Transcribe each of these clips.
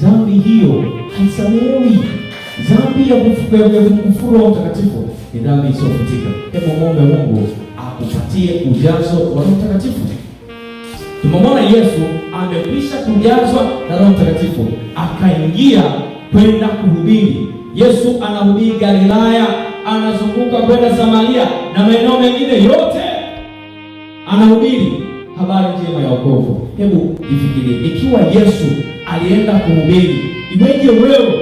dhambi hiyo haisamehewi. Dhambi ya kufuru Roho Mtakatifu ni dhambi isiyofutika. Hebu muombe Mungu akupatie ujazo wa Roho Mtakatifu. Tumemwona Yesu amekwisha kujazwa na Roho Mtakatifu, akaingia kwenda kuhubiri. Yesu anahubiri Galilaya, anazunguka kwenda Samaria na maeneo mengine yote, anahubiri habari njema ya wokovu. Hebu jifikirie, ikiwa Yesu alienda kuhubiri, iweje wewe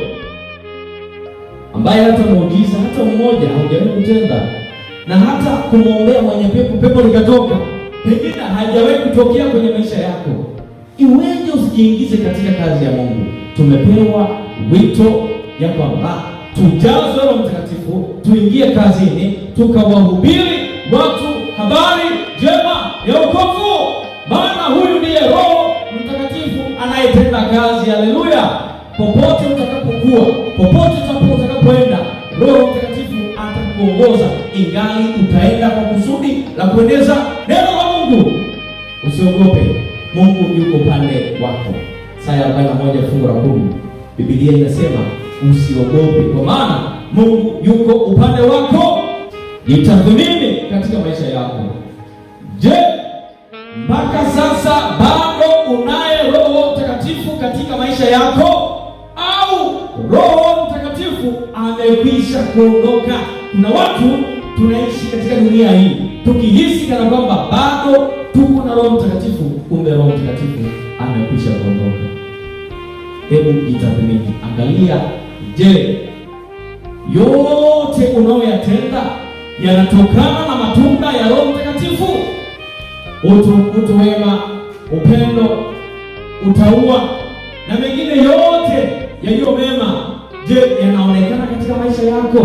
ambaye hata muujiza hata mmoja haujawahi kutenda, na hata kumwombea mwenye pepo likatoka, pengine hajawahi kutokea kwenye maisha yako, iweje usijiingize katika kazi ya Mungu? Tumepewa wito ya kwamba tujazwe Roho Mtakatifu, tuingie kazini, tukawahubiri watu habari njema ya wokovu, maana huyu ndiye Roho Mtakatifu anayetenda kazi. Haleluya! Popote utakapokuwa, popote utakapoenda, Roho Mtakatifu atakuongoza, ingali utaenda kwa kusudi la kueneza neno la Mungu. Usiogope, Mungu yuko pande wako. Isaya 41 fungu la 10, Biblia inasema usiogope, kwa maana Mungu yuko upande wako. Jitathmini katika maisha yako. Je, mpaka sasa bado unaye Roho Mtakatifu katika maisha yako, au Roho Mtakatifu amekwisha kuondoka? Kuna watu tunaishi katika dunia hii tukihisi kana kwamba bado tuko na Roho Mtakatifu, kumbe Roho Mtakatifu amekwisha kuondoka. Hebu jitathmini, angalia, je, yote unayoyatenda yanatokana na matunda ya Roho Mtakatifu? Utu wema, upendo, utauwa na mengine yote yaliyo mema, je, yanaonekana katika maisha yako?